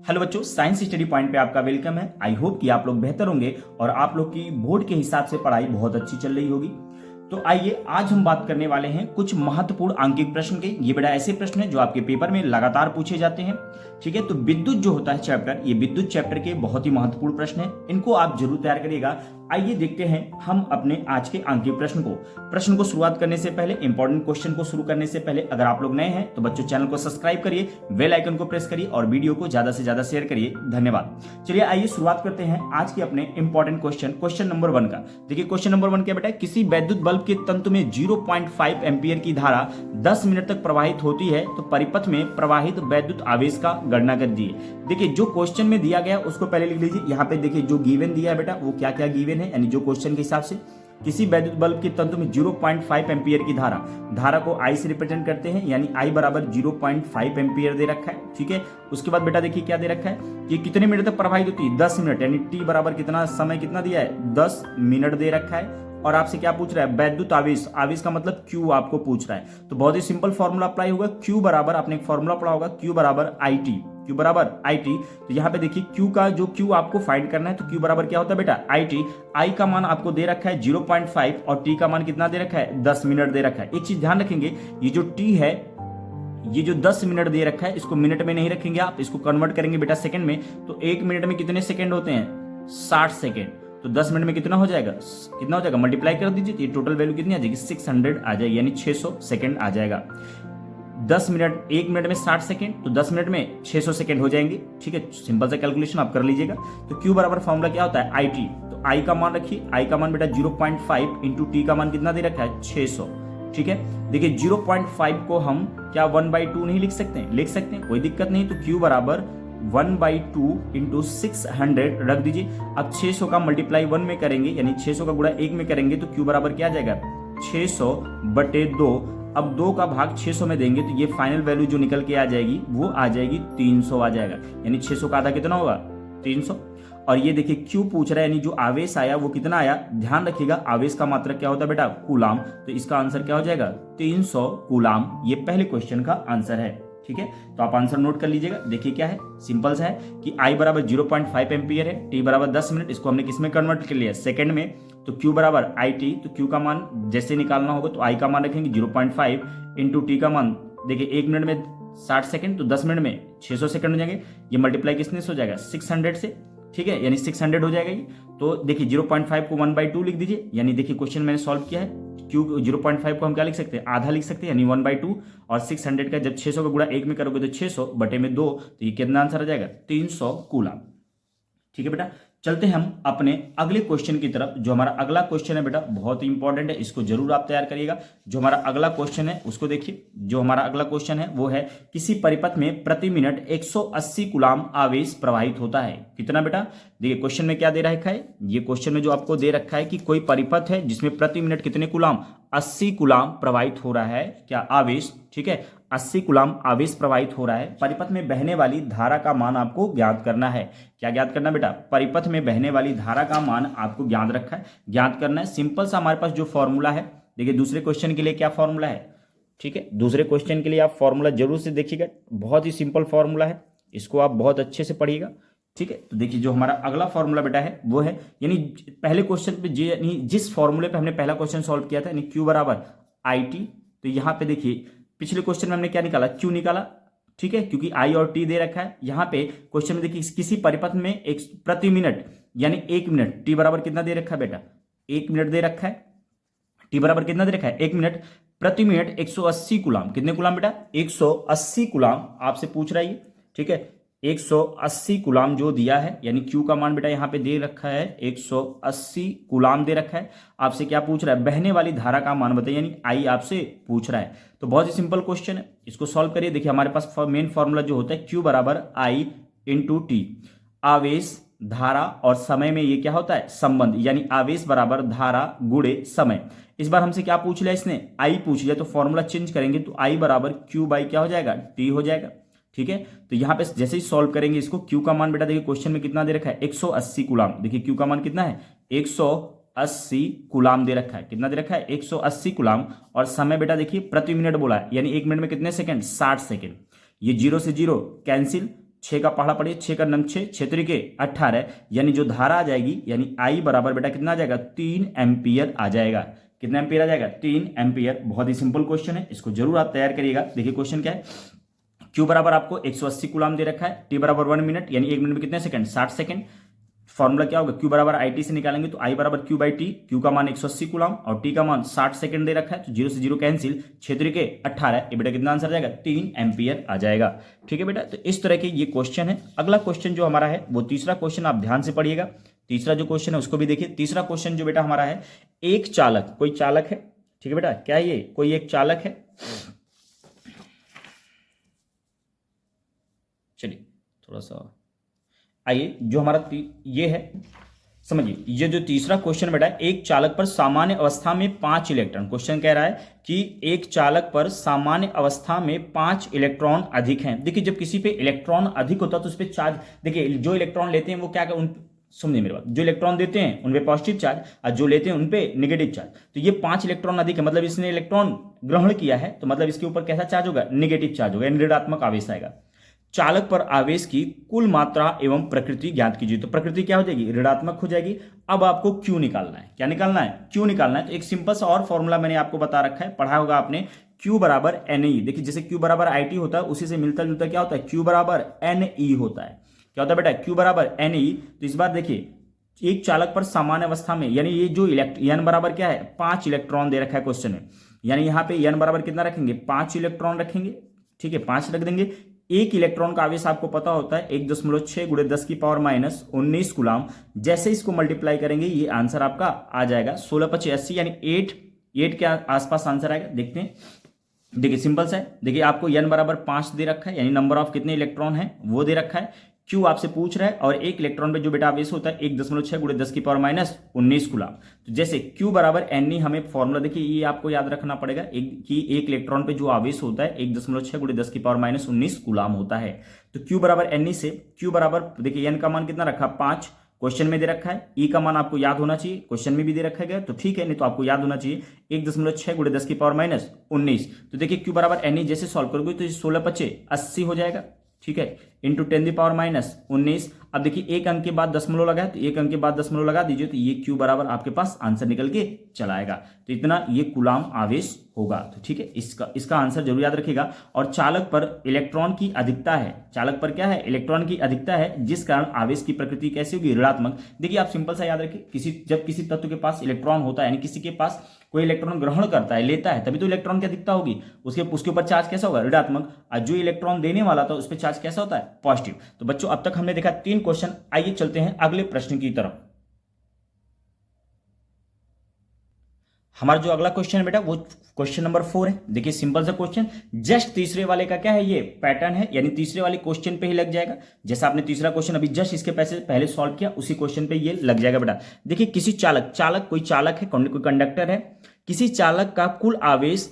Hello बच्चों, science study point पे आपका वेलकम है। आई होप कि आप लोग बेहतर होंगे और आप लोग की बोर्ड के हिसाब से पढ़ाई बहुत अच्छी चल रही होगी। तो आइए आज हम बात करने वाले हैं कुछ महत्वपूर्ण आंकिक प्रश्न के। ये बेटा ऐसे प्रश्न हैं जो आपके पेपर में लगातार पूछे जाते हैं। ठीक है, तो विद्युत जो होता है चैप्टर, ये विद्युत चैप्टर के बहुत ही महत्वपूर्ण प्रश्न है, इनको आप जरूर तैयार करिएगा। आइए देखते हैं हम अपने आज के आंकिक प्रश्न को शुरुआत करने से पहले, इंपॉर्टेंट क्वेश्चन को शुरू करने से पहले, अगर आप लोग नए हैं तो बच्चों चैनल को सब्सक्राइब करिए, बेल आइकन को प्रेस करिए और वीडियो को ज्यादा से ज्यादा शेयर करिए। धन्यवाद। चलिए आइए शुरुआत करते हैं आज के अपने इंपॉर्टेंट क्वेश्चन नंबर 1 का। देखिए क्वेश्चन नंबर 1 क्या बेटा, किसी वैद्युत बल्ब के तंतु में 0.5 एम्पीयर की धारा 10 मिनट तक प्रवाहित होती है तो परिपथ में प्रवाहित वैद्युत आवेश का गणना कर दीजिए। देखिए जो क्वेश्चन में दिया गया उसको पहले लिख लीजिए। यहाँ पे देखिए जो गिवन दिया है बेटा वो क्या क्या गिवन है, यानी जो क्वेश्चन के हिसाब से किसी वैद्युत बल्ब के तंतु में 0.5 एम्पीयर की धारा को I से रिप्रेजेंट करते हैं, यानी I बराबर 0.5 एम्पीयर दे रखा है। ठीक है, उसके बाद बेटा देखिए क्या दे रखा है कि कितने मिनट तक प्रवाहित होती है, 10 मिनट, यानी T बराबर कितना समय कितना दिया है, 10 मिनट दे रखा है। और आपसे क्या पूछ रहा है, वैद्युत आवेश, आवेश का मतलब Q आपको पूछ रहा है। तो बहुत ही सिंपल फॉर्मूला अप्लाई होगा, Q बराबर, आपने एक फॉर्मूला पढ़ा होगा, Q बराबर IT। तो यहाँ पे देखिए Q का जो Q आपको फाइंड करना है, तो Q बराबर क्या होता है बेटा, IT। I का मान आपको दे रखा है 0.5 और T का मान कितना दे रखा है, 10 मिनट दे रखा है। एक चीज ध्यान रखेंगे, ये जो T है, ये जो 10 मिनट दे रखा है, इसको मिनट में नहीं रखेंगे आप, इसको कन्वर्ट करेंगे बेटा सेकंड में। तो 1 मिनट में कितने सेकंड होते हैं, 60 सेकंड। तो 10 मिनट में कितना हो जाएगा, मल्टीप्लाई कर दीजिए, ये टोटल वैल्यू कितनी आ जाएगी, 600 आ जाएगी, यानी 600 सेकंड आ जाएगा। 10 मिनट, 1 मिनट में 60 सेकंड, तो 10 मिनट में 600 सेकंड हो जाएंगे। ठीक है, सिंपल सा कैलकुलेशन आप कर लीजिएगा। तो Q बराबर फॉर्मूला क्या होता है, IT। तो I का मान रखिए, I का मान बेटा 0.5 इंटू T का मान कितना दे रखा है, 600। ठीक है, देखिए 0.5 को हम क्या 1/2 नहीं लिख सकते हैं, लिख सकते हैं, कोई दिक्कत नहीं। तो Q बराबर 1/2 इंटू 600 रख दीजिए। अब 600 का मल्टीप्लाई 1 में करेंगे, यानी 600 का गुणा 1 में करेंगे, तो Q बराबर क्या आ जाएगा, 600/2। अब 2 का भाग 600 में देंगे तो ये फाइनल वैल्यू जो निकल के आ जाएगी वो आ जाएगी 300 आ जाएगा, यानी 600 का आधा कितना होगा, 300। और ये देखिए Q पूछ रहा है, यानी जो आवेश आया वो कितना आया, ध्यान रखिएगा आवेश का मात्रक क्या होता है बेटा, कूलाम। तो इसका आंसर क्या हो जाएगा, 300 कूलाम। ये पहले क्वेश्चन का आंसर है। ठीक है, तो आप आंसर नोट कर लीजिएगा। देखिए क्या है, सिंपल सा है कि I बराबर 0.5 एम्पीयर है, T बराबर 10 मिनट, इसको हमने किस में कन्वर्ट कर लिया, सेकंड में। तो Q बराबर IT, तो Q का मान जैसे निकालना होगा तो I का मान रखेंगे 0.5 इंटू T का मान, देखिए 1 मिनट में 60 सेकंड, तो 10 मिनट में 600 सेकंड हो जाएंगे। ये मल्टीप्लाई किसने से हो जाएगा, 600 से। ठीक है, यानी 600 हो जाएगा ये। तो देखिए 0.5 को 1/2 लिख दीजिए, यानी देखिए क्वेश्चन मैंने सॉल्व किया है। Q 0.5 को हम क्या लिख सकते हैं, आधा लिख सकते हैं, यानी 1/2। और 600 का जब 600 का गुणा 1 में करोगे तो 600 बटे में 2, तो ये कितना आंसर आ जाएगा, 300 कूलाम। ठीक है बेटा, चलते हैं हम अपने अगले क्वेश्चन की तरफ। जो हमारा अगला क्वेश्चन है बेटा बहुत ही इंपॉर्टेंट है, इसको जरूर आप तैयार करिएगा। जो हमारा अगला क्वेश्चन है उसको देखिए। जो हमारा अगला क्वेश्चन है वो है, किसी परिपथ में प्रति मिनट 180 कूलाम आवेश प्रवाहित होता है। कितना बेटा, देखिए क्वेश्चन में क्या दे रखा है, ये क्वेश्चन में जो आपको दे रखा है कि कोई परिपथ है जिसमें प्रति मिनट कितने कूलाम, 80 कूलाम प्रवाहित हो रहा है, क्या आवेश। ठीक है, 80 कूलाम आवेश प्रवाहित हो रहा है। परिपथ में बहने वाली धारा का मान आपको ज्ञात करना है। क्या ज्ञात करना बेटा, परिपथ में बहने वाली धारा का मान आपको ज्ञात करना है। सिंपल सा हमारे पास जो फॉर्मूला है, देखिए दूसरे क्वेश्चन के लिए क्या फॉर्मूला है। ठीक है, दूसरे क्वेश्चन के लिए आप फॉर्मूला जरूर से देखिएगा, बहुत ही सिंपल फॉर्मूला है, इसको आप बहुत अच्छे से पढ़िएगा। ठीक है, तो देखिए जो हमारा अगला फॉर्मूला बेटा है वो है, यानी पहले क्वेश्चन पे यानी जिस फॉर्मूले पे हमने पहला क्वेश्चन सॉल्व किया था, यानी Q बराबर IT। तो यहाँ पे देखिए पिछले क्वेश्चन में हमने क्या निकाला, Q निकाला। ठीक है, क्योंकि I और T दे रखा है। यहाँ पे क्वेश्चन में देखिए किसी परिपथ में एक प्रति मिनट, यानी 1 मिनट, T बराबर कितना दे रखा है बेटा, 1 मिनट दे रखा है। T बराबर कितना दे रखा है, 1 मिनट, प्रति मिनट 180 कूलाम। कितने कूलाम बेटा, 180 कूलाम आपसे पूछ रहा है। ठीक है, 180 कूलाम जो दिया है, यानी Q का मान बेटा यहाँ पे दे रखा है 180 कूलाम दे रखा है। आपसे क्या पूछ रहा है, बहने वाली धारा का मान बताइए, यानी I आपसे पूछ रहा है। तो बहुत ही सिंपल क्वेश्चन है, इसको सॉल्व करिए। देखिए हमारे पास मेन फॉर्मूला जो होता है Q बराबर I इंटू T। आवेश, धारा और समय में ये क्या होता है, संबंध, यानी आवेश बराबर धारा गुणे समय। इस बार हमसे क्या पूछ लिया इसने, I पूछ लिया, तो फॉर्मूला चेंज करेंगे तो I बराबर Q बाई क्या हो जाएगा, T हो जाएगा। ठीक है, तो यहाँ पे जैसे ही सॉल्व करेंगे इसको, Q का मान बेटा देखिए क्वेश्चन में कितना दे रखा है, 180 कूलाम। देखिए Q का मान कितना है, 180 कूलाम दे रखा है। कितना दे रखा है, 180 कूलाम। और समय बेटा देखिए प्रति मिनट बोला है, यानी 1 मिनट में कितने सेकंड, 60 सेकंड। ये 0 से 0 कैंसिल, 6 का पहाड़ा पड़िए, 6 का नम 6, 6 तरीके 18, यानी जो धारा आ जाएगी यानी आई बराबर बेटा कितना आ जाएगा 3 एम्पियर आ जाएगा। कितना एम्पियर आ जाएगा 3 एम्पियर। बहुत ही सिंपल क्वेश्चन है, इसको जरूर आप तैयार करिएगा। देखिए क्वेश्चन क्या है, क्यू बराबर आपको 180 कूलाम दे रखा है, टी बराबर 1 मिनट यानी 1 मिनट में कितने सेकंड 60 सेकंड। फॉर्मूला क्या होगा, क्यू बराबर आई टी से निकालेंगे तो आई बराबर क्यू बाई टी, क्यू का मान 180 कूलाम और टी का मान 60 सेकंड दे रखा है, तो 0 से 0 कैंसिल, 6 तरीके 18, ये बेटा कितना आंसर आ जाएगा 3 एम्पियर आ जाएगा। ठीक है बेटा, तो इस तरह के ये क्वेश्चन है। अगला क्वेश्चन जो हमारा है वो तीसरा क्वेश्चन, आप ध्यान से पढ़िएगा। तीसरा जो क्वेश्चन है उसको भी देखिए। तीसरा क्वेश्चन जो बेटा हमारा है, एक चालक, कोई चालक है, ठीक है बेटा, क्या ये कोई एक चालक है, चलिए थोड़ा सा आइए, जो हमारा ये है समझिए, ये जो तीसरा क्वेश्चन बेटा, एक चालक पर सामान्य अवस्था में 5 इलेक्ट्रॉन, क्वेश्चन कह रहा है कि एक चालक पर सामान्य अवस्था में 5 इलेक्ट्रॉन अधिक हैं। देखिए जब किसी पे इलेक्ट्रॉन अधिक होता है तो उस पर चार्ज, देखिए जो इलेक्ट्रॉन लेते हैं वो क्या कर, सुनिए मेरे बात, जो इलेक्ट्रॉन देते हैं उन पे पॉजिटिव चार्ज और जो लेते हैं उन पे नेगेटिव चार्ज। तो ये 5 इलेक्ट्रॉन अधिक है, मतलब इसने इलेक्ट्रॉन ग्रहण किया है, तो मतलब इसके ऊपर कैसा चार्ज होगा, नेगेटिव चार्ज होगा, ऋणात्मक आवेश आएगा। चालक पर आवेश की कुल मात्रा एवं प्रकृति ज्ञात कीजिए। तो प्रकृति क्या हो जाएगी, ऋणात्मक हो जाएगी। अब आपको क्यू निकालना है, क्या निकालना है, क्यू निकालना है। तो एक सिंपल सा और फॉर्मूला मैंने आपको बता रखा है, पढ़ा होगा आपने, क्यू बराबर एन ई। देखिए जैसे क्यू बराबर आई टी होता है उसी से मिलता जुलता क्या होता है, क्यू बराबर एन ई होता है। क्या होता है बेटा, क्यू बराबर एन ई। तो इस बार देखिए एक चालक पर सामान्य अवस्था में, यानी ये जो एन बराबर क्या है 5 इलेक्ट्रॉन दे रखा है क्वेश्चन में, यानी यहाँ पे एन बराबर कितना रखेंगे 5 इलेक्ट्रॉन रखेंगे। ठीक है 5 रख देंगे। एक इलेक्ट्रॉन का आवेश आपको पता होता है 1.6 गुणे 10 की पावर माइनस 19 कूलाम। जैसे इसको मल्टीप्लाई करेंगे ये आंसर आपका आ जाएगा 16×5 80, यानी 8 के आसपास आंसर आएगा। देखते हैं, देखिए सिंपल सा है। देखिए आपको n बराबर 5 दे रखा है, यानी नंबर ऑफ कितने इलेक्ट्रॉन है वो दे रखा है। क्यू आपसे पूछ रहा है और एक इलेक्ट्रॉन पे जो बेटा आवेश होता है 1.6 गुणे 10 की पावर माइनस 19 कूलाम। तो जैसे क्यू बराबर एन ई, हमें फॉर्मूला देखिए ये आपको याद रखना पड़ेगा कि एक इलेक्ट्रॉन पे जो आवेश होता है 1.6 गुणे 10 की पावर माइनस 19 कूलाम होता है। तो क्यू बराबर एन ई से क्यू बराबर देखिए एन का मान कितना रखा 5, क्वेश्चन में दे रखा है। ई का मान आपको याद होना चाहिए, क्वेश्चन में भी दे रखा गया, तो ठीक है, नहीं तो आपको याद होना चाहिए 1.6 गुणे 10 की पावर माइनस 19। तो देखिए क्यू बराबर एन ई जैसे सॉल्व करोगे तो 16×5 80 हो जाएगा। ठीक है, इंटू 10 की पावर माइनस 19। अब देखिए एक अंक के बाद दशमलव लगा है, तो एक अंक के बाद दशमलव लगा दीजिए, तो ये क्यू बराबर आपके पास आंसर निकल के चला आएगा। तो इतना ये कूलाम आवेश होगा। तो ठीक है, इसका आंसर जरूर याद रखिएगा। और चालक पर इलेक्ट्रॉन की अधिकता है, चालक पर क्या है, इलेक्ट्रॉन की अधिकता है, जिस कारण आवेश की प्रकृति कैसी होगी, ऋणात्मक। देखिए आप सिंपल सा याद रखिए, जब किसी तत्व के पास इलेक्ट्रॉन होता है, यानी किसी के पास कोई इलेक्ट्रॉन ग्रहण करता है, लेता है, तभी तो इलेक्ट्रॉन की अधिकता होगी। उसके ऊपर चार्ज कैसा होगा, ऋणात्मक। और जो इलेक्ट्रॉन देने वाला था उस पर चार्ज कैसा होता है, पॉजिटिव। तो बच्चों अब तक हमने देखा 3 क्वेश्चन। आइए चलते हैं अगले प्रश्न की तरफ। हमारा जो अगला क्वेश्चन है बेटा वो क्वेश्चन नंबर 4 है। देखिए सिंपल सा क्वेश्चन, जस्ट तीसरे वाले का क्या है, ये पैटर्न है, यानी तीसरे वाले क्वेश्चन पे ही लग जाएगा। जैसा आपने तीसरा क्वेश्चन अभी जस्ट इसके पहले सॉल्व किया, उसी क्वेश्चन पे ये लग जाएगा बेटा। देखिए किसी चालक कोई चालक है, कोई कंडक्टर है, किसी चालक का कुल आवेश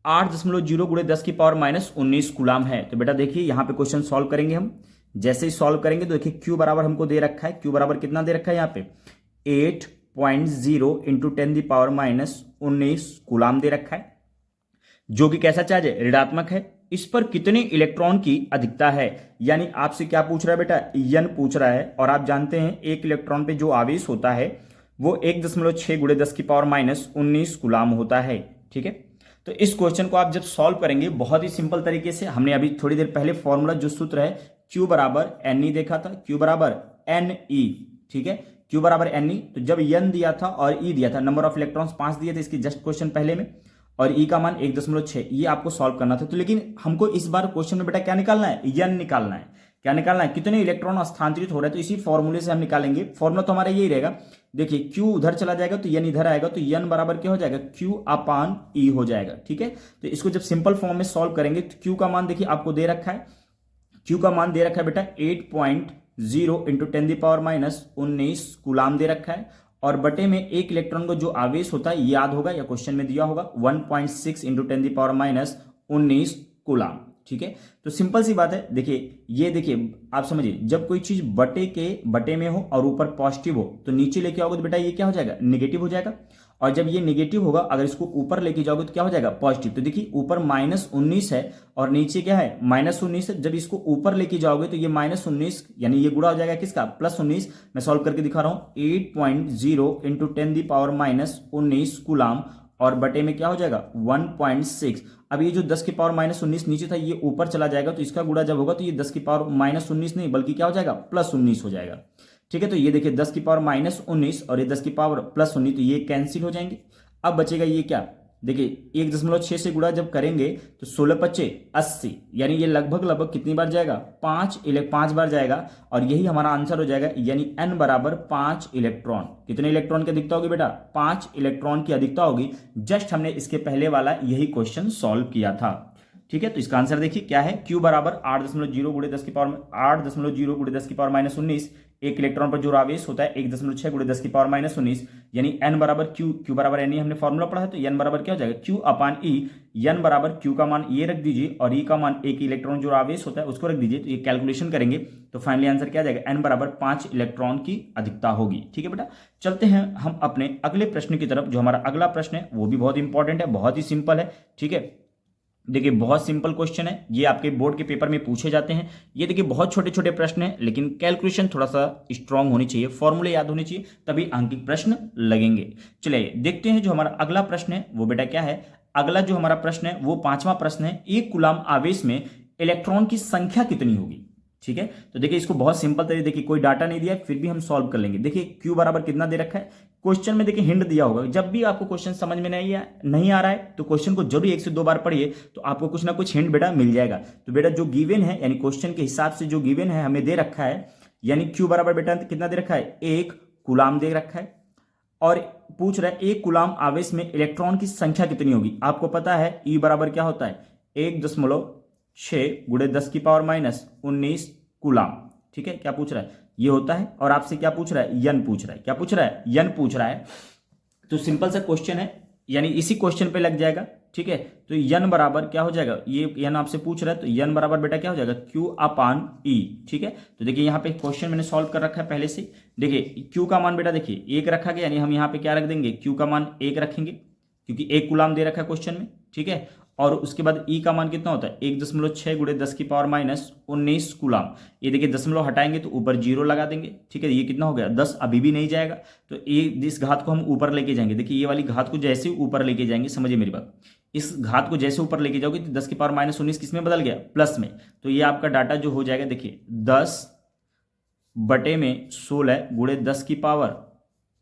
8.0 गुणे 10 की पावर माइनस 19 कूलाम है। तो बेटा देखिए यहाँ पे क्वेश्चन सॉल्व करेंगे हम। जैसे ही सॉल्व करेंगे तो देखिए क्यू बराबर हमको दे रखा है, क्यू बराबर कितना दे रखा है यहाँ पे 8.0 इंटू 10 की पावर माइनस 19 कूलाम दे रखा है, जो कि कैसा चार्ज है, ऋणात्मक है। इस पर कितने इलेक्ट्रॉन की अधिकता है, यानी आपसे क्या पूछ रहा है बेटा, एन पूछ रहा है। और आप जानते हैं एक इलेक्ट्रॉन पे जो आवेश होता है वो 1.6 गुणे 10 की पावर माइनस 19 कूलाम होता है। ठीक है, तो इस क्वेश्चन को आप जब सॉल्व करेंगे बहुत ही सिंपल तरीके से, हमने अभी थोड़ी देर पहले फॉर्मूला जो सूत्र है क्यू बराबर एन ई देखा था, क्यू बराबर एन ई। ठीक है, क्यू बराबर एन ई, तो जब एन दिया था और ई दिया था, नंबर ऑफ इलेक्ट्रॉन्स 5 दिए थे इसकी जस्ट क्वेश्चन पहले में, और ई का मान 1.6, ये आपको सॉल्व करना था। तो लेकिन हमको इस बार क्वेश्चन में बेटा क्या निकालना है, एन निकालना है। क्या निकालना है, कितने इलेक्ट्रॉन स्थानांतरित हो रहे हैं, तो इसी फॉर्मूले से हम निकालेंगे। फॉर्मूला तो हमारा यही रहेगा, देखिए क्यू उधर चला जाएगा तो एन इधर आएगा, तो एन बराबर क्या हो जाएगा, क्यू अपान ई हो जाएगा। ठीक है, तो इसको जब सिंपल फॉर्म में सॉल्व करेंगे तो क्यू का मान देखिए आपको दे रखा है, क्यू का मान दे रखा है बेटा 8.0 इंटू 10 की पावर माइनस 19 कूलाम दे रखा है, और बटे में एक इलेक्ट्रॉन को जो आवेश होता है याद होगा या क्वेश्चन में दिया होगा 1.6 इंटू 10 की पावर माइनस 19 कूलाम। ठीक है। तो सिंपल सी बात है, देखिए ये देखिए आप समझिए, जब कोई चीज बटे में हो और ऊपर पॉजिटिव हो तो नीचे लेके आओगे तो बेटा ये क्या हो जाएगा, नेगेटिव हो जाएगा। और जब ये नेगेटिव होगा, अगर इसको ऊपर लेके जाओगे तो क्या हो जाएगा, पॉजिटिव। तो देखिए ऊपर -19 है और नीचे क्या है, -19 है। जब इसको ऊपर लेके जाओगे तो ये -19 यानी ये गुणा हो जाएगा किसका, +19। मैं सॉल्व करके दिखा रहा हूं, 8.0 × 10⁻−19 कूलाम और बटे में क्या हो जाएगा 1.6। अब ये जो 10⁻−19 नीचे था ये ऊपर चला जाएगा, तो इसका गुणा जब होगा तो ये 10⁻−19 नहीं बल्कि क्या हो जाएगा, +19 हो जाएगा। ठीक है, तो ये देखिए 10⁻−19 और ये 10⁻+19, तो ये कैंसिल हो जाएंगे। अब बचेगा ये क्या, देखिए 1.6 से गुणा जब करेंगे तो 16×5 = 80, यानी ये लगभग कितनी बार जाएगा, 5 बार जाएगा। और यही हमारा आंसर हो जाएगा, यानी n बराबर 5 इलेक्ट्रॉन। कितने इलेक्ट्रॉन की अधिकता होगी बेटा, 5 इलेक्ट्रॉन की अधिकता होगी। जस्ट हमने इसके पहले वाला यही क्वेश्चन सॉल्व किया था। ठीक है, तो इसका आंसर देखिए क्या है, Q बराबर 8.0 × 10⁻19। एक इलेक्ट्रॉन पर जो आवेश होता है 1.6 × 10⁻19, यानी n बराबर Q बराबर n, हमने फॉर्मूला पढ़ा है, तो n बराबर क्या हो जाएगा, Q/E। n बराबर Q का मान ये रख दीजिए और E का मान, एक इलेक्ट्रॉन जो आवेश होता है उसको रख दीजिए। तो ये कैलकुलेशन करेंगे तो फाइनली आंसर क्या आ जाएगा, n बराबर 5 इलेक्ट्रॉन की अधिकता होगी। ठीक है बेटा, चलते हैं हम अपने अगले प्रश्न की तरफ। जो हमारा अगला प्रश्न है वो भी बहुत इंपॉर्टेंट है, बहुत ही सिंपल है। ठीक है, देखिए बहुत सिंपल क्वेश्चन है, ये आपके बोर्ड के पेपर में पूछे जाते हैं। ये देखिए बहुत छोटे छोटे प्रश्न हैं, लेकिन कैलकुलेशन थोड़ा सा स्ट्रांग होनी चाहिए, फॉर्मूले याद होने चाहिए, तभी आंकिक प्रश्न लगेंगे। चलिए देखते हैं जो हमारा अगला प्रश्न है वो बेटा क्या है। अगला जो हमारा प्रश्न है वो 5वां प्रश्न है, एक कूलाम आवेश में इलेक्ट्रॉन की संख्या कितनी होगी। ठीक है, तो देखिए इसको बहुत सिंपल तरीके, देखिए कोई डाटा नहीं दिया है फिर भी हम सॉल्व कर लेंगे। देखिए Q बराबर कितना दे रखा है, क्वेश्चन में देखिए हिंट दिया होगा। जब भी आपको क्वेश्चन समझ में नहीं आ रहा है तो क्वेश्चन को जरूर 1 से 2 बार पढ़िए, तो आपको कुछ ना कुछ हिंट बेटा मिल जाएगा। तो बेटा जो गिवन है, यानी क्वेश्चन के हिसाब से जो गिवन है हमें दे रखा है, यानी Q बराबर बेटा कितना दे रखा है, 1 कूलाम दे रखा है। और पूछ रहा है एक कूलाम आवेश में इलेक्ट्रॉन की संख्या कितनी होगी। आपको पता है E बराबर क्या होता है, 1.6 × 10⁻−19 कूलाम। ठीक है, क्या पूछ रहा है, ये होता है। और आपसे क्या पूछ रहा है, यन पूछ रहा है। क्या पूछ रहा है, यन पूछ रहा है। तो सिंपल सा क्वेश्चन है, यानी इसी क्वेश्चन पे लग जाएगा। ठीक है, तो यन बराबर क्या हो जाएगा, ये यन आपसे पूछ रहा है, तो यन बराबर बेटा क्या हो जाएगा, Q/E। ठीक है, तो देखिए यहाँ पे क्वेश्चन मैंने सॉल्व कर रखा है पहले से। देखिए Q का मान बेटा देखिए 1 रखा गया, यानी हम यहाँ पे क्या रख देंगे, Q का मान 1 रखेंगे, क्योंकि 1 कूलाम दे रखा है क्वेश्चन में। ठीक है, और उसके बाद E का मान कितना होता है, 1.6 × 10⁻−19 कूलाम। ये देखिए दशमलव हटाएंगे तो ऊपर 0 लगा देंगे। ठीक है, ये कितना हो गया, 10 अभी भी नहीं जाएगा, तो ये इस घात को हम ऊपर लेके जाएंगे। देखिए ये वाली घात को जैसे ऊपर लेके जाएंगे, समझिए मेरी बात, इस घात को जैसे ऊपर लेके जाओगे तो 10⁻−19 किस में बदल गया, प्लस में। तो ये आपका डाटा जो हो जाएगा, देखिए 10/16 × 10⁻,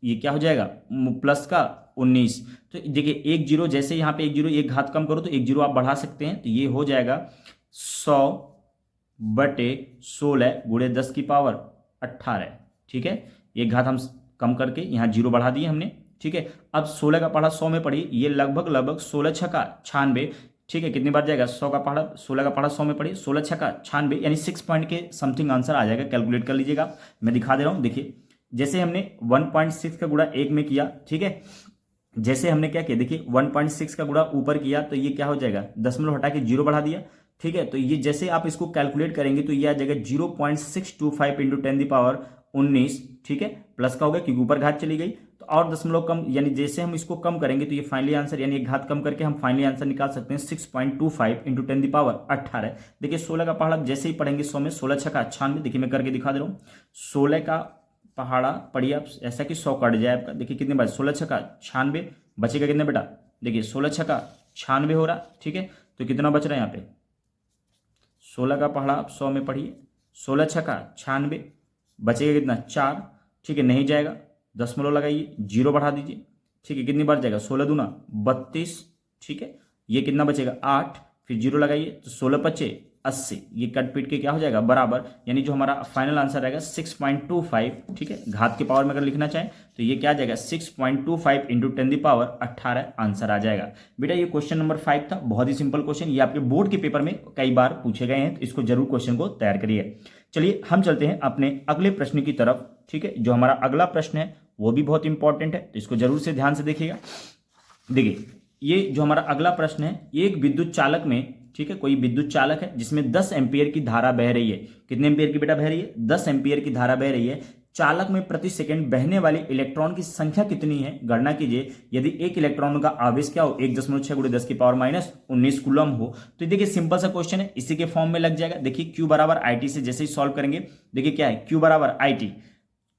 ये क्या हो जाएगा, प्लस का 19। तो देखिए 1 0, जैसे यहाँ पे 1 0, एक घात कम करो तो 1 0 आप बढ़ा सकते हैं, तो ये हो जाएगा 100/16 × 10⁻18। ठीक है, एक घात हम कम करके यहाँ 0 बढ़ा दिए हमने। ठीक है, अब 16 का पढ़ा 100 में पढ़िए, ये लगभग 16 छक्का 96। ठीक है, कितनी बार जाएगा, 100 का पढ़ा 16 का पढ़ा 100 में पढ़िए, 16 छक्का 96, यानी 6 पॉइंट के समथिंग आंसर आ जाएगा। कैलकुलेट कर लीजिएगा, मैं दिखा दे रहा हूँ। देखिए जैसे हमने 1.6 का गुणा 1 में किया, ठीक है, जैसे हमने क्या किया, देखिए 1.6 का गुणा ऊपर किया तो ये क्या हो जाएगा, दशमलव हटा के 0 बढ़ा दिया। ठीक है, तो ये जैसे आप इसको कैलकुलेट करेंगे तो ये आ जाएगा 0.625 × 10⁻19। ठीक है, प्लस का हो गया क्योंकि ऊपर घात चली गई, तो और दशमलव कम, यानी जैसे हम इसको कम करेंगे तो ये फाइनली आंसर, यानी एक घात कम करके हम फाइनली आंसर निकाल सकते हैं 6.25 × 10⁻18। देखिए 16 का पहाड़ा जैसे ही पढ़ेंगे 100 में, 16 छक्का 96। देखिए मैं करके दिखा दे रहा हूँ, 16 का पहाड़ा पढ़िए आप ऐसा कि 100 कट जाए आपका। देखिए कितने बार, 16 छक्का 96, बचेगा कितने बेटा, देखिए 16 छक्का 96 हो रहा। ठीक है, तो कितना बच रहा है यहाँ पे, 16 का पहाड़ा आप 100 में पढ़िए, 16 छक्का 96, बचेगा कितना 4। ठीक है, नहीं जाएगा, दशमलव लगाइए, 0 बढ़ा दीजिए। ठीक है, कितनी बार जाएगा, 16 दूना 32। ठीक है, ये कितना बचेगा 8, फिर 0 लगाइए तो 16 × 5 = 80। ये कट पीट के क्या हो जाएगा, बराबर, यानी जो हमारा फाइनल आंसर रहेगा 6.25। ठीक है, घात के पावर में अगर लिखना चाहें तो ये क्या आ जाएगा, 6.25 × 10⁻18 आंसर आ जाएगा। बेटा ये क्वेश्चन नंबर 5 था, बहुत ही सिंपल क्वेश्चन, ये आपके बोर्ड के पेपर में कई बार पूछे गए हैं, तो इसको जरूर क्वेश्चन को तैयार करिए। चलिए हम चलते हैं अपने अगले प्रश्न की तरफ। ठीक है, जो हमारा अगला प्रश्न है वो भी बहुत इंपॉर्टेंट है, तो इसको जरूर से ध्यान से देखिएगा। देखिए ये जो हमारा अगला प्रश्न है, एक विद्युत चालक में ठीक है, कोई विद्युत चालक है जिसमें 10 एम्पीयर की धारा बह रही है। कितने एम्पीयर की बेटा बह रही है? 10 एम्पीयर की धारा बह रही है। चालक में प्रति सेकंड बहने वाले इलेक्ट्रॉन की संख्या कितनी है? गणना कीजिए। यदि एक इलेक्ट्रॉन का आवेश क्या हो? 1.6 × 10⁻⁻19 कूलम हो। तो देखिए सिंपल सा क्वेश्चन है, इसी के फॉर्म में लग जाएगा। देखिए Q बराबर IT से जैसे ही सॉल्व करेंगे, देखिए क्या है Q बराबर IT,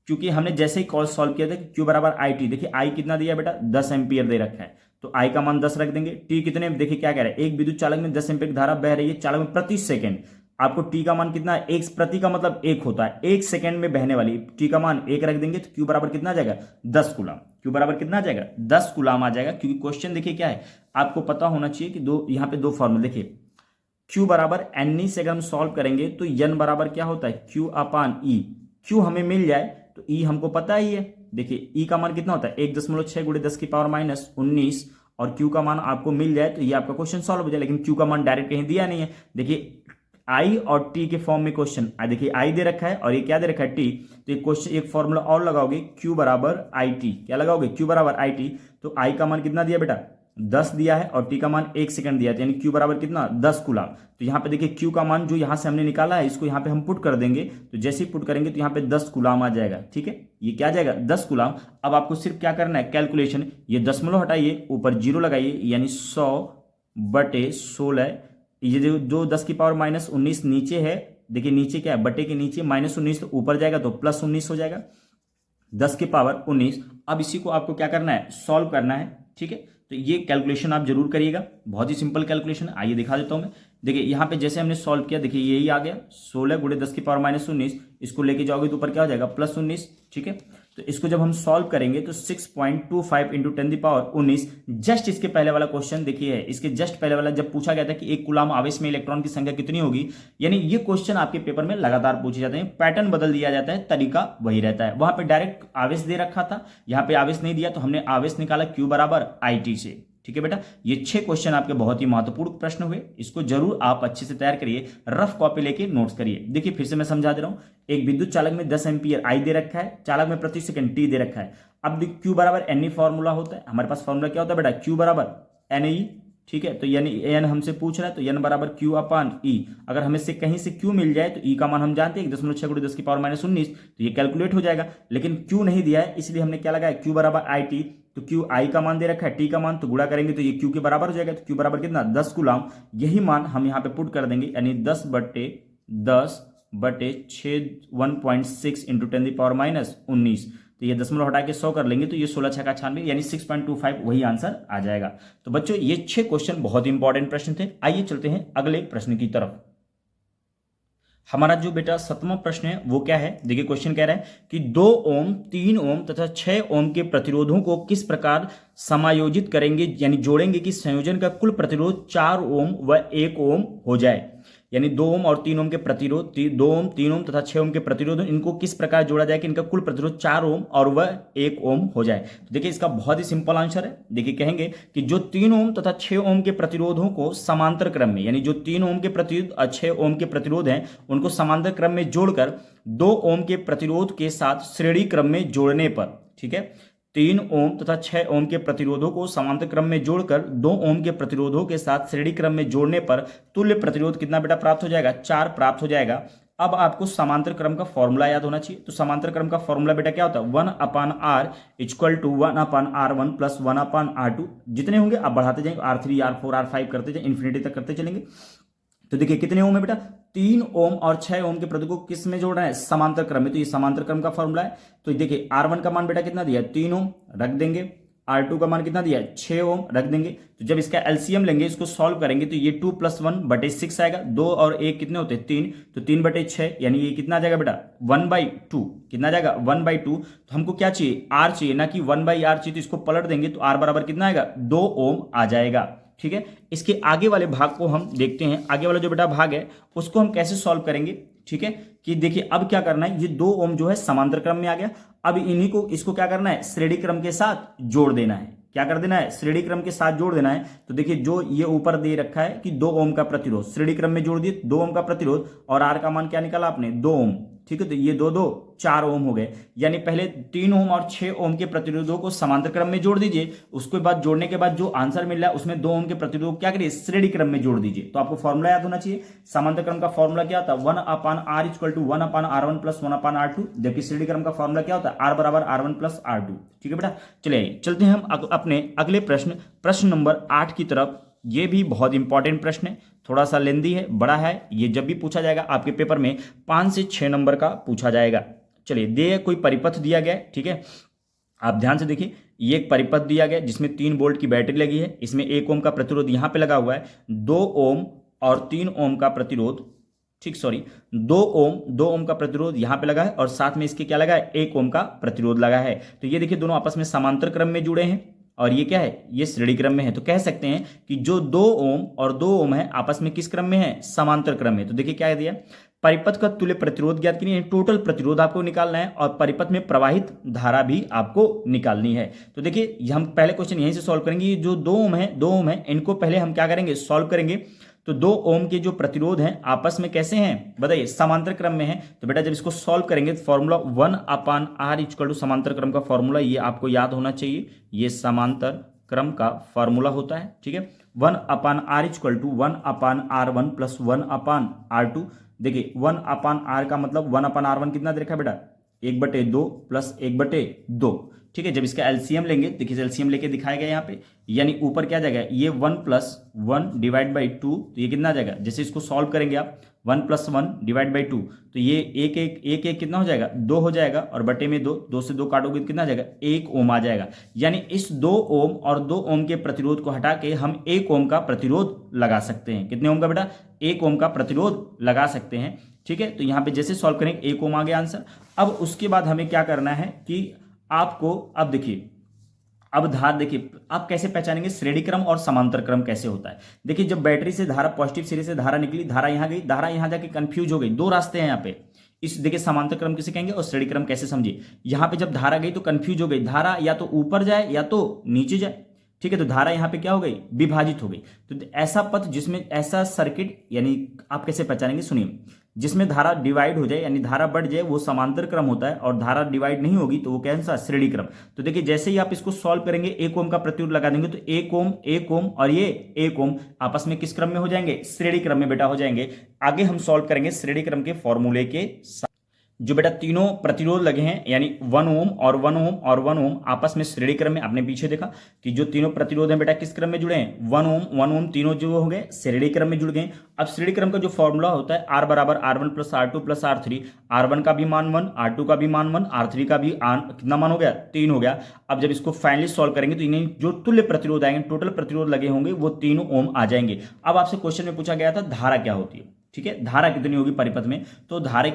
क्योंकि हमने जैसे ही कॉल सॉल्व किया था कि Q बराबर IT, देखिए I कितना दिया बेटा? 10 एम्पीयर दे रखा है, तो I का मान 10 रख देंगे। T कितने, देखिए क्या कह रहा है, एक विद्युत चालक में 10 एम्पीयर की धारा बह रही है चालक में प्रति सेकंड। आपको T का मान कितना है? एक प्रति का मतलब एक होता है, एक सेकंड में बहने वाली, T का मान 1 रख देंगे तो Q बराबर कितना आ जाएगा? 10 कूलम। Q बराबर कितना आ जाएगा? 10 कूलम आ जाएगा। क्योंकि क्वेश्चन देखिए क्या है, आपको पता होना चाहिए कि दो यहाँ पे दो फॉर्मूले देखिए, Q बराबर NE से अगर हम सॉल्व करेंगे तो N बराबर क्या होता है? Q/E। Q हमें मिल जाए तो E हमको पता ही है। देखिए E का मान कितना होता है? 1.6 × 10⁻⁻19 और Q का मान आपको मिल जाए तो ये आपका क्वेश्चन सॉल्व हो जाए। लेकिन Q का मान डायरेक्ट कहीं दिया नहीं है। देखिए I और T के फॉर्म में क्वेश्चन, देखिए I दे रखा है और ये क्या दे रखा है? T। तो ये क्वेश्चन एक फॉर्मूला और लगाओगे, Q बराबर IT। क्या लगाओगे? Q बराबर IT। तो I का मान कितना दिया बेटा? 10 दिया है और T का मान 1 सेकंड दिया है, यानी Q बराबर कितना? 10 कूलम। तो यहाँ पे देखिए Q का मान जो यहाँ से हमने निकाला है, इसको यहाँ पे हम पुट कर देंगे। तो जैसे ही पुट करेंगे तो यहाँ पे 10 कूलम आ जाएगा। ठीक है, ये क्या आ जाएगा? 10 कूलम। अब आपको सिर्फ क्या करना है? कैलकुलेशन, ये दशमलव हटाइए, ऊपर जीरो लगाइए, यानी 100/16। ये जो 10⁻⁻19 नीचे है, देखिए नीचे क्या है? बटे के नीचे -19, तो ऊपर जाएगा तो +19 हो जाएगा, 10⁻19। अब इसी को आपको क्या करना है? सॉल्व करना है। ठीक है, तो ये कैलकुलेशन आप जरूर करिएगा, बहुत ही सिंपल कैलकुलेशन। आइए दिखा देता हूं मैं। देखिए यहाँ पे जैसे हमने सॉल्व किया, देखिए यही आ गया 16 × 10⁻⁻19। इसको लेके जाओगे तो ऊपर क्या हो जाएगा? +19। ठीक है, तो इसको जब हम सॉल्व करेंगे तो 6.25 × 10⁻19, जस्ट इसके पहले वाला क्वेश्चन देखिए है, इसके जस्ट पहले वाला जब पूछा गया था कि एक कूलम आवेश में इलेक्ट्रॉन की संख्या कितनी होगी, यानी ये क्वेश्चन आपके पेपर में लगातार पूछे जाते हैं, पैटर्न बदल दिया जाता है, तरीका वही रहता है। वहां पे डायरेक्ट आवेश दे रखा था, यहाँ पे आवेश नहीं दिया, तो हमने आवेश निकाला Q बराबर IT से। ठीक है बेटा, ये 6 क्वेश्चन आपके बहुत ही महत्वपूर्ण प्रश्न हुए, इसको जरूर आप अच्छे से तैयार करिए, रफ कॉपी लेके नोट्स करिए। देखिए फिर से मैं समझा दे रहा हूं, एक विद्युत चालक में 10 एम्पीयर I दे रखा है, चालक में प्रति सेकंड T दे रखा है। अब Q बराबर NE फॉर्मूला होता है, हमारे पास फॉर्मूला क्या होता है बेटा? Q बराबर NE। ठीक है, तो यानी N हमसे पूछ रहा है, तो N बराबर Q/E। अगर हमें से कहीं से Q मिल जाए तो E का मान हम जानते हैं 1.6 × 10⁻⁻19, तो ये कैलकुलेट हो जाएगा। लेकिन Q नहीं दिया है, इसलिए हमने क्या लगाया? Q बराबर IT। तो Q I का मान दे रखा है, T का मान, तो गुणा करेंगे तो ये Q के बराबर हो जाएगा। तो Q बराबर कितना? 10 कूलम। यही मान हम यहाँ पे पुट कर देंगे, यानी 10/10/6 1.6 × 10⁻⁻19। तो ये दशमलव हटा के 100 कर लेंगे तो ये 16×6 = 96, यानी 6.25 वही आंसर आ जाएगा। तो बच्चों ये 6 क्वेश्चन बहुत इंपॉर्टेंट प्रश्न थे। आइए चलते हैं अगले प्रश्न की तरफ। हमारा जो बेटा 7वां प्रश्न है वो क्या है? देखिए क्वेश्चन कह रहा है कि 2 ओम, 3 ओम तथा 6 ओम के प्रतिरोधों को किस प्रकार समायोजित करेंगे, यानी जोड़ेंगे कि संयोजन का कुल प्रतिरोध 4 ओम व 1 ओम हो जाए। यानी 2 ओम और 3 ओम के प्रतिरोध, 2 ओम, 3 ओम तथा 6 ओम के प्रतिरोध, इनको किस प्रकार जोड़ा जाए कि इनका कुल प्रतिरोध 4 ओम और वह 1 ओम हो जाए। तो देखिए इसका बहुत ही सिंपल आंसर है। देखिए कहेंगे कि जो 3 ओम तथा 6 ओम के प्रतिरोधों को समांतर क्रम में, यानी जो 3 ओम के प्रतिरोध और 6 ओम के प्रतिरोध हैं उनको समांतर क्रम में जोड़कर 2 ओम के प्रतिरोध के साथ श्रेणी क्रम में जोड़ने पर, ठीक है, 3 ओम तथा 6 ओम के प्रतिरोधों को समांतर क्रम में जोड़कर 2 ओम के प्रतिरोधों के साथ श्रेणी क्रम में जोड़ने पर तुल्य प्रतिरोध कितना बेटा प्राप्त हो जाएगा? 4 प्राप्त हो जाएगा। अब आपको समांतर क्रम का फॉर्मूला याद होना चाहिए। तो समांतर क्रम का फॉर्मूला बेटा क्या होता है? 1/r = 1/r1 + 1/r2। जितने होंगे आप बढ़ाते जाएंगे, R3 R4 R5 करते जाएंगे, इन्फिनिटी तक करते चलेंगे। तो देखिए कितने ओम है बेटा? 3 ओम और 6 ओम के प्रतिरोध को किस में जोड़ना है? समांतर क्रम में। तो ये समांतर क्रम का फॉर्मूला है। तो देखिए R1 का मान बेटा कितना दिया है? 3 ओम, रख देंगे। R2 का मान कितना दिया है? 6 ओम, रख देंगे। तो जब इसका एलसीएम लेंगे, इसको सॉल्व करेंगे तो ये 2 + 1/6 आएगा। 2 और 1 कितने होते हैं? 3। तो 3/6, यानी ये कितना आ जाएगा बेटा? 1/2। कितना आ जाएगा? 1/2। तो हमको क्या चाहिए? R चाहिए, ना कि 1/r चाहिए। तो इसको पलट देंगे तो R बराबर कितना आएगा? 2 ओम आ जाएगा। ठीक है, इसके आगे वाले भाग को हम देखते हैं। आगे वाला जो बेटा भाग है उसको हम कैसे सॉल्व करेंगे? ठीक है, कि देखिए अब क्या करना है, ये 2 ओम जो है समांतर क्रम में आ गया। अब इन्हीं को, इसको क्या करना है? श्रेणी क्रम के साथ जोड़ देना है। क्या कर देना है? श्रेणी क्रम के साथ जोड़ देना है। तो देखिए जो ये ऊपर दे रखा है कि 2 ओम का प्रतिरोध, श्रेणी क्रम में जोड़ दिए 2 ओम का प्रतिरोध, और आर का मान क्या निकाला आपने? 2 ओम। ठीक है, तो ये 2 2 4 ओम हो गए, यानी पहले 3 ओम और 6 ओम के प्रतिरोधों को समांतर क्रम में जोड़ दीजिए, उसके बाद जोड़ने के बाद जो आंसर मिल रहा है उसमें 2 ओम के प्रतिरोध क्या करिए, श्रेणी क्रम में जोड़ दीजिए। तो आपको फॉर्मूला याद होना चाहिए, समांतर क्रम का फॉर्मूला क्या होता है, 1/r equal to 1/r1 plus 1/r2, जबकि श्रेणी क्रम का फॉर्मूला क्या होता है, r बराबर r1 प्लस r2। ठीक है बेटा, चलिए चलते हैं हम अपने अगले प्रश्न नंबर 8 की तरफ। ये भी बहुत इंपॉर्टेंट प्रश्न है, थोड़ा सा लेंदी है, बड़ा है, ये जब भी पूछा जाएगा आपके पेपर में 5 से 6 नंबर का पूछा जाएगा। चलिए, दे कोई परिपथ दिया गया है, ठीक है, आप ध्यान से देखिए, ये एक परिपथ दिया गया जिसमें 3 वोल्ट की बैटरी लगी है, इसमें 1 ओम का प्रतिरोध यहां पे लगा हुआ है, 2 ओम और 3 ओम का प्रतिरोध, ठीक, सॉरी 2 ओम का प्रतिरोध यहां पे लगा है और साथ में इसके क्या लगा है, 1 ओम का प्रतिरोध लगा है। तो ये देखिए दोनों आपस में समांतर क्रम में जुड़े हैं और ये क्या है, ये श्रेणी क्रम में है। तो कह सकते हैं कि जो 2 ओम और 2 ओम है आपस में किस क्रम में है, समांतर क्रम में। तो देखिए क्या दिया, परिपथ का तुल्य प्रतिरोध ज्ञात कीजिए, टोटल प्रतिरोध आपको निकालना है और परिपथ में प्रवाहित धारा भी आपको निकालनी है। तो देखिए हम पहले क्वेश्चन यहीं से सॉल्व करेंगे, जो 2 ओम है इनको पहले हम क्या करेंगे, सॉल्व करेंगे। तो 2 ओम के जो प्रतिरोध हैं आपस में कैसे हैं बताइए, समांतर क्रम में है। तो बेटा जब इसको सॉल्व करेंगे तो फॉर्मूला 1/r इक्वल टू समांतर क्रम का फॉर्मूला ये आपको याद होना चाहिए, ये समांतर क्रम का फॉर्मूला होता है। ठीक है, 1/r equal to 1/r1 plus 1/r2। देखिए 1/r का मतलब 1/r1 कितना दे रखा है बेटा, 1/2 प्लस 1/2। ठीक है, जब इसका एलसीएम लेंगे, देखिए एलसीएम लेके दिखाया गया यहाँ पे, यानी ऊपर क्या जाएगा, ये 1 प्लस 1 डिवाइड बाई 2, तो ये कितना आ जाएगा, जैसे इसको सॉल्व करेंगे आप 1 प्लस 1 डिवाइड बाई 2, तो ये एक कितना हो जाएगा, 2 हो जाएगा और बटे में 2 से 2 काटोगे तो कितना आ जाएगा, 1 ओम आ जाएगा। यानी इस 2 ओम और 2 ओम के प्रतिरोध को हटा के हम 1 ओम का प्रतिरोध लगा सकते हैं। कितने ओम का बेटा, 1 ओम का प्रतिरोध लगा सकते हैं। ठीक है, तो यहाँ पे जैसे सॉल्व करेंगे 1 ओम आ गया आंसर। अब उसके बाद हमें क्या करना है कि आपको, अब देखिए, अब धार देखिए आप कैसे पहचानेंगे श्रेणी क्रम और समांतर क्रम कैसे होता है। देखिए जब बैटरी से धारा, पॉजिटिव सिरे से धारा निकली, धारा यहां गई, धारा यहां जाके कंफ्यूज हो गई, 2 रास्ते हैं यहाँ पे। इस देखिए समांतर क्रम किसे कहेंगे और श्रेणी क्रम कैसे समझिए। यहां पे जब धारा गई तो कंफ्यूज हो गई, धारा या तो ऊपर जाए या तो नीचे जाए। ठीक है, तो धारा यहां पे क्या हो गई, विभाजित हो गई। तो ऐसा पथ जिसमें, ऐसा सर्किट, यानी आप कैसे पहचानेंगे, सुनिए, जिसमें धारा डिवाइड हो जाए यानी धारा बढ़ जाए वो समांतर क्रम होता है, और धारा डिवाइड नहीं होगी तो वो कैसा, श्रेणी क्रम। तो देखिए जैसे ही आप इसको सॉल्व करेंगे 1 ओम का प्रतिरोध लगा देंगे तो 1 ओम और ये 1 ओम आपस में किस क्रम में हो जाएंगे, श्रेणी क्रम में बेटा हो जाएंगे। आगे हम सॉल्व करेंगे श्रेणी क्रम के फॉर्मूले के साथ। जो बेटा तीनों प्रतिरोध लगे हैं यानी 1 ओम और 1 ओम और 1 ओम आपस में श्रेणी क्रम में, आपने पीछे देखा कि जो तीनों प्रतिरोध हैं बेटा किस क्रम में जुड़े हैं, 1 ओम तीनों जो हो गए श्रेणी क्रम में जुड़ गए। अब श्रेणी क्रम का जो फॉर्मूला होता है R बराबर R1 plus R2 plus R3, R1 का भी मान 1, R2 का भी मान 1, R3 का भी कितना मान हो गया, 3 हो गया। अब जब इसको फाइनली सॉल्व करेंगे तो इन्हें जो तुल्य प्रतिरोध आएंगे, टोटल प्रतिरोध लगे होंगे वो 3 ओम आ जाएंगे। अब आपसे क्वेश्चन में पूछा गया था धारा क्या होती है। ठीक है, धारा कितनी होगी परिपथ में, तो धारा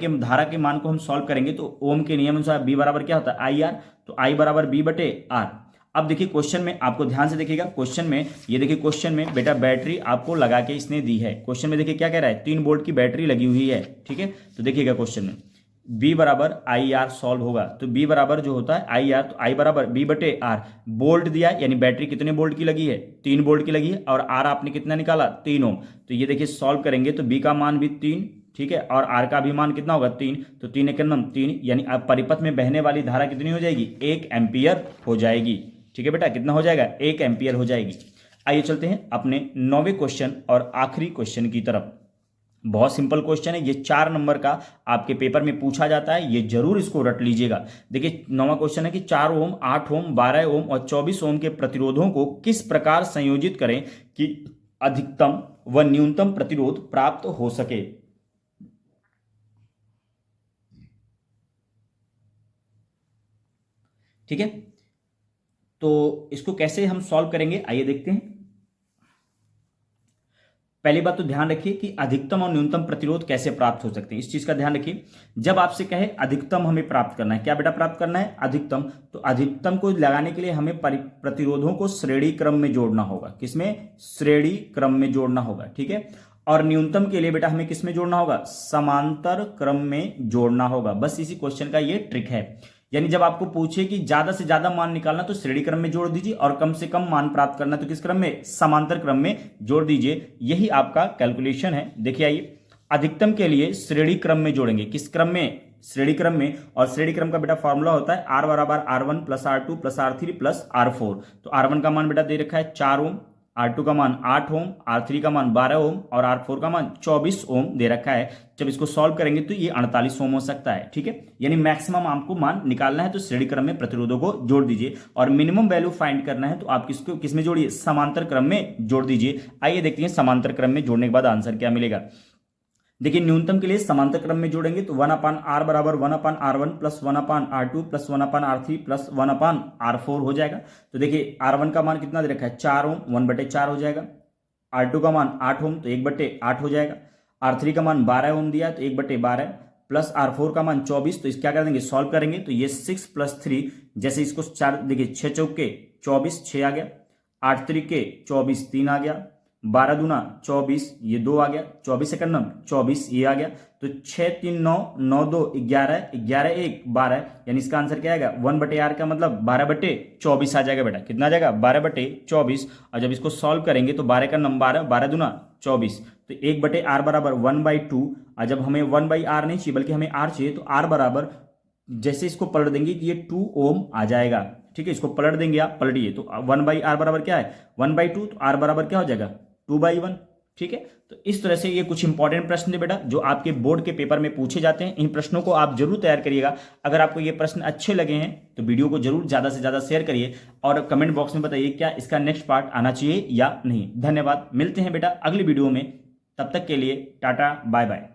के मान को हम सॉल्व करेंगे तो ओम के नियम अनुसार B बराबर क्या होता है, IR, तो I बराबर B/R। अब देखिए क्वेश्चन में, आपको ध्यान से देखिएगा क्वेश्चन में, ये देखिए क्वेश्चन में बेटा बैटरी आपको लगा के इसने दी है। क्वेश्चन में देखिए क्या कह रहा है, 3 वोल्ट की बैटरी लगी हुई है। ठीक है, तो देखिएगा क्वेश्चन में B बराबर IR सॉल्व होगा, तो B बराबर जो होता है IR, तो I बराबर B/R। वोल्ट दिया यानी बैटरी कितने वोल्ट की लगी है, 3 वोल्ट की लगी है, और R आपने कितना निकाला, 3 ओम। तो ये देखिए सॉल्व करेंगे तो B का मान भी 3, ठीक है, और R का भी मान कितना होगा, 3, तो 3 एक 3, यानी अब परिपथ में बहने वाली धारा कितनी हो जाएगी, 1 एम्पियर हो जाएगी। ठीक है बेटा, कितना हो जाएगा, 1 एम्पियर हो जाएगी। आइए चलते हैं अपने 9वें क्वेश्चन और आखिरी क्वेश्चन की तरफ। बहुत सिंपल क्वेश्चन है, ये 4 नंबर का आपके पेपर में पूछा जाता है, ये जरूर इसको रट लीजिएगा। देखिए 9वां क्वेश्चन है कि 4 ओम, 8 ओम, 12 ओम और 24 ओम के प्रतिरोधों को किस प्रकार संयोजित करें कि अधिकतम व न्यूनतम प्रतिरोध प्राप्त हो सके। ठीक है, तो इसको कैसे हम सॉल्व करेंगे आइए देखते हैं। पहली बात तो ध्यान रखिए कि अधिकतम और न्यूनतम प्रतिरोध कैसे प्राप्त हो सकते हैं, इस चीज का ध्यान रखिए। जब आपसे कहे अधिकतम हमें प्राप्त करना है, क्या बेटा प्राप्त करना है, अधिकतम, तो अधिकतम को लगाने के लिए हमें प्रतिरोधों को श्रेणी क्रम में जोड़ना होगा। किसमें, श्रेणी क्रम में जोड़ना होगा। ठीक है, और न्यूनतम के लिए बेटा हमें किसमें जोड़ना होगा, समांतर क्रम में जोड़ना होगा। बस इसी क्वेश्चन का ये ट्रिक है। यानी जब आपको पूछे कि ज्यादा से ज्यादा मान निकालना तो श्रेणी क्रम में जोड़ दीजिए, और कम से कम मान प्राप्त करना तो किस क्रम में, समांतर क्रम में जोड़ दीजिए। यही आपका कैलकुलेशन है। देखिए आइए, अधिकतम के लिए श्रेणी क्रम में जोड़ेंगे, किस क्रम में, श्रेणी क्रम में, और श्रेणी क्रम का बेटा फॉर्मूला होता है R बराबर R1 plus R2 plus R3 plus R4। तो R1 का मान बेटा दे रखा है 4 ओम, R2 का मान 8 ओम, R3 का मान 12 ओम और R4 का मान 24 ओम दे रखा है। जब इसको सॉल्व करेंगे तो ये 48 ओम हो सकता है। ठीक है, यानी मैक्सिमम आपको मान निकालना है तो श्रेणी क्रम में प्रतिरोधों को जोड़ दीजिए, और मिनिमम वैल्यू फाइंड करना है तो आप किसको किस में जोड़िए, समांतर क्रम में जोड़ दीजिए। आइए देखते हैं समांतर क्रम में जोड़ने के बाद आंसर क्या मिलेगा। देखिए न्यूनतम के लिए समांतर क्रम में जोड़ेंगे तो 1/r बराबर 1/r1 plus 1/r2 plus 1/r3 plus 1/r4 हो जाएगा। तो देखिए R1 का मान कितना दे रखा है 4 ओम, 1/4 हो जाएगा। R2 का मान 8 ओम तो 1/8 हो जाएगा। R3 का मान 12 ओम दिया तो 1/12 प्लस R4 का मान 24। तो इस क्या कर देंगे, सॉल्व करेंगे तो ये 6 प्लस 3, जैसे इसको 4 देखिए 6 चौके 24 6 आ गया, 8 त्रिके 24 3 आ गया, 12 दूना 24 ये 2 आ गया, 24 सेकंड 24 ये आ गया। तो 6 3 9 9 2 11 11 1 12, यानी इसका आंसर क्या आएगा 1/r का मतलब 12/24 आ जाएगा बेटा। कितना आ जाएगा 12/24। और जब इसको सॉल्व करेंगे तो 12 का नंबर 12 दूना 24, तो 1/r बराबर 1/2। और जब हमें 1/r नहीं चाहिए बल्कि हमें r चाहिए तो r बराबर जैसे इसको पलट देंगे कि ये 2 ओम आ जाएगा। ठीक है, इसको पलट देंगे, आप पलटिए तो 1/r बराबर क्या है 1/2, तो r बराबर क्या हो जाएगा 2/1। ठीक है, तो इस तरह से ये कुछ इंपॉर्टेंट प्रश्न थे बेटा जो आपके बोर्ड के पेपर में पूछे जाते हैं। इन प्रश्नों को आप जरूर तैयार करिएगा। अगर आपको ये प्रश्न अच्छे लगे हैं तो वीडियो को जरूर ज्यादा से ज्यादा शेयर करिए और कमेंट बॉक्स में बताइए क्या इसका नेक्स्ट पार्ट आना चाहिए या नहीं। धन्यवाद, मिलते हैं बेटा अगली वीडियो में, तब तक के लिए टाटा बाय बाय।